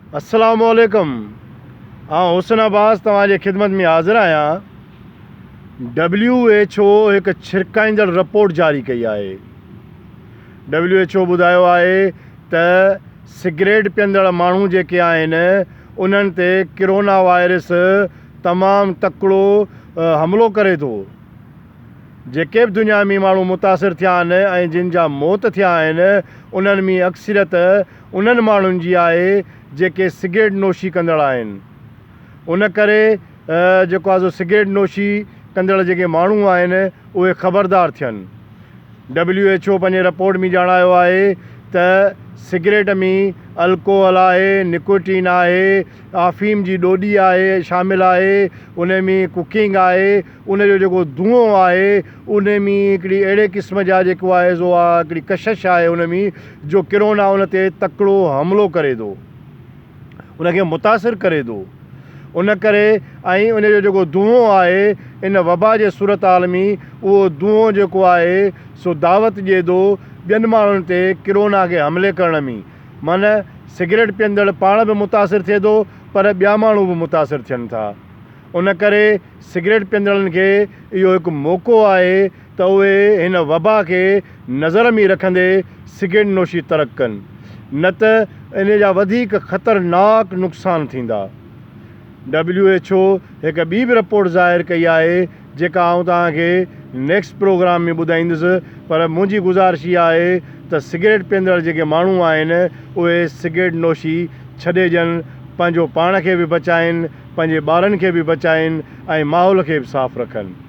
अस्सलामुअलैकुम। हाँ, हुसन अब्बास तव्हांजे ख़िदमत में हाज़िर आहियां। WHO एक छिरकाईंदड़ रिपोर्ट जारी कई आहे। WHO ॿुधायो आहे त सिगरेट पीअंदड़ माण्हू जेके आहिनि उन्हनि ते किरोना वायरस तमामु तकिड़ो हमिलो करे थो। जेके बि दुनिया में माण्हू मुतासिर थिया आहिनि ऐं जिन जा मौत थिया आहिनि उन्हनि में अक्सरियत उन्हनि माण्हुनि जी आहे जेके सिगरेट नोशी कंदड़ आहिनि। उन करे जेको आहे सो सिगरेट नोशी कंदड़ जेके माण्हू आहिनि उहे ख़बरदार थियनि। WHO पंहिंजे रिपोर्ट में ॼाणायो आहे त सिगरेट में अल्कोहल आहे, निकोटीन आहे, अफ़ीम जी ॾोॾी आहे शामिलु आहे, उन में कुकिंग आहे, उन जो जेको धुओं आहे उन में हिकिड़ी अहिड़े क़िस्म जा जेको आहे सो आहे हिकिड़ी कशिश आहे उन में जो किरोना उन ते तकिड़ो हमिलो करे थो, उनखे मुतासिर करे थो। उन करे ऐं उन जो जेको धुओं आहे इन वबा जे सूरत हाल में उहो धुओं जेको आहे सो दावत ॾिए थो ॿियनि माण्हुनि ते किरोना खे हमले करण में। माना सिगरेट पीअंदड़ पाण बि मुतासिर थिए थो पर ॿिया माण्हू बि मुतासिर थियनि था। उन करे सिगरेट पीअंदड़नि खे इहो हिकु मौक़ो आहे त उहे हिन वबा खे नज़र में रखंदे सिगरेट नोशी तर्क कनि, न त इन जा वधीक ख़तरनाक नुक़सान थींदा। WHO हिकु ॿी बि रिपोर्ट ज़ाहिर कई आहे जेका आउं तव्हांखे नेक्स्ट प्रोग्राम में ॿुधाईंदुसि, पर मुंहिंजी गुज़ारिश इहा आहे त सिगरेट पीअंदड़ जेके माण्हू आहिनि उहे सिगरेट नोशी छॾे ॾियनि, पंहिंजो पाण खे बि बचाइनि, पंहिंजे ॿारनि खे बि बचाइनि ऐं माहौल खे बि साफ़ु रखनि।